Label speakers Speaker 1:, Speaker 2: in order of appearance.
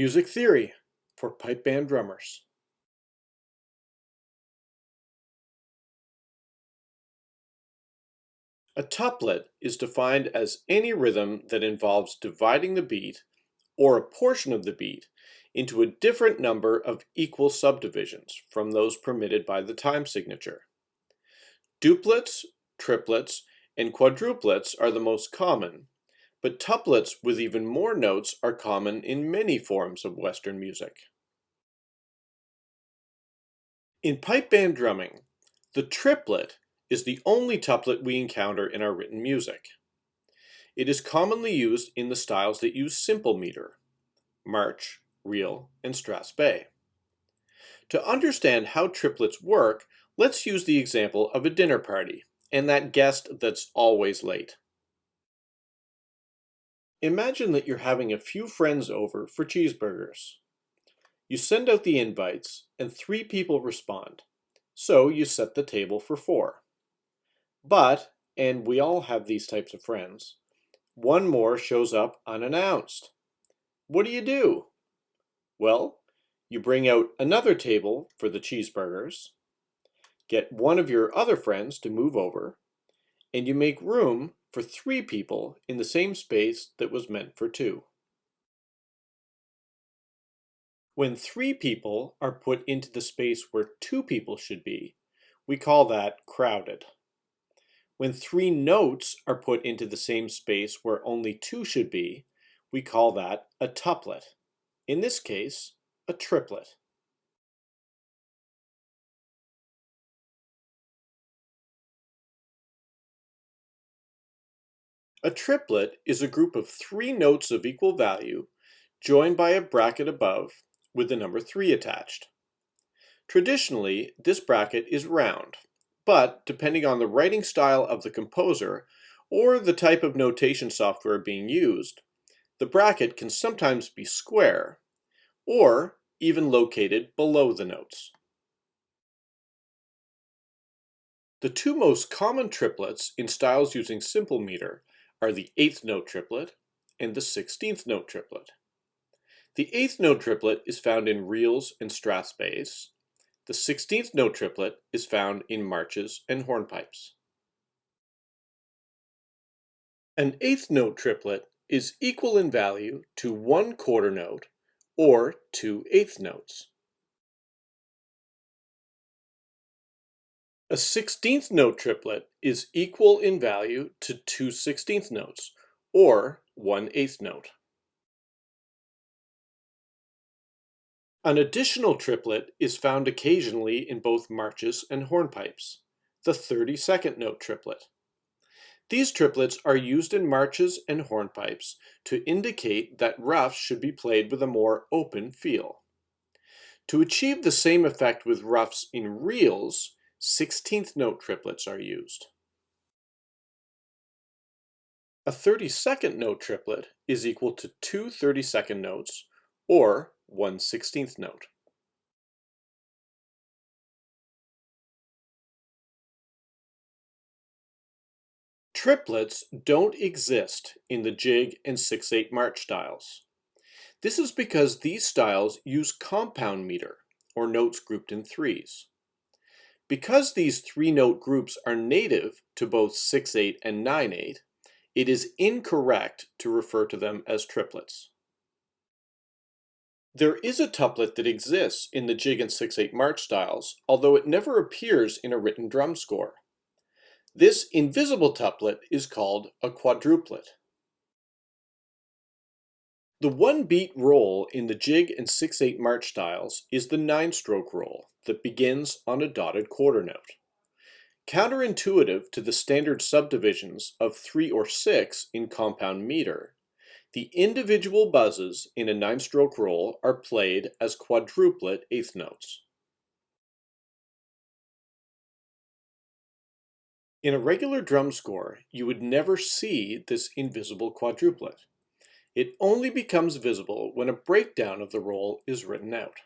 Speaker 1: Music theory for pipe band drummers. A tuplet is defined as any rhythm that involves dividing the beat, or a portion of the beat, into a different number of equal subdivisions from those permitted by the time signature. Duplets, triplets, and quadruplets are the most common, but tuplets with even more notes are common in many forms of Western music. In pipe band drumming, the triplet is the only tuplet we encounter in our written music. It is commonly used in the styles that use simple meter, march, reel, and strathspey. To understand how triplets work, let's use the example of a dinner party and that guest that's always late. Imagine that you're having a few friends over for cheeseburgers. You send out the invites and 3 people respond, so you set the table for 4. But, and we all have these types of friends, one more shows up unannounced. What do? Well, you bring out another table for the cheeseburgers, get one of your other friends to move over, and you make room for 3 people in the same space that was meant for 2. When 3 people are put into the space where 2 people should be, we call that crowded. When 3 notes are put into the same space where only 2 should be, we call that a tuplet. In this case, a triplet. A triplet is a group of 3 notes of equal value joined by a bracket above with the number 3 attached. Traditionally, this bracket is round, but depending on the writing style of the composer or the type of notation software being used, the bracket can sometimes be square or even located below the notes. The 2 most common triplets in styles using simple meter are the 8th note triplet and the 16th note triplet. The 8th note triplet is found in reels and strathspeys. The 16th note triplet is found in marches and hornpipes. An 8th note triplet is equal in value to 1 quarter note or 2 eighth notes. A 16th note triplet is equal in value to 2 16th notes or 1 eighth note. An additional triplet is found occasionally in both marches and hornpipes, the 32nd note triplet. These triplets are used in marches and hornpipes to indicate that roughs should be played with a more open feel. To achieve the same effect with roughs in reels, 16th note triplets are used. A 32nd note triplet is equal to 2 32nd notes or 1 16th note. Triplets don't exist in the jig and 6/8 march styles. This is because these styles use compound meter, or notes grouped in 3s. Because these 3-note groups are native to both 6/8 and 9/8, it is incorrect to refer to them as triplets. There is a tuplet that exists in the jig and 6/8 march styles, although it never appears in a written drum score. This invisible tuplet is called a quadruplet. The 1-beat roll in the jig and 6/8 march styles is the 9-stroke roll that begins on a dotted quarter note. Counterintuitive to the standard subdivisions of 3 or 6 in compound meter, the individual buzzes in a 9-stroke roll are played as quadruplet eighth notes. In a regular drum score, you would never see this invisible quadruplet. It only becomes visible when a breakdown of the roll is written out.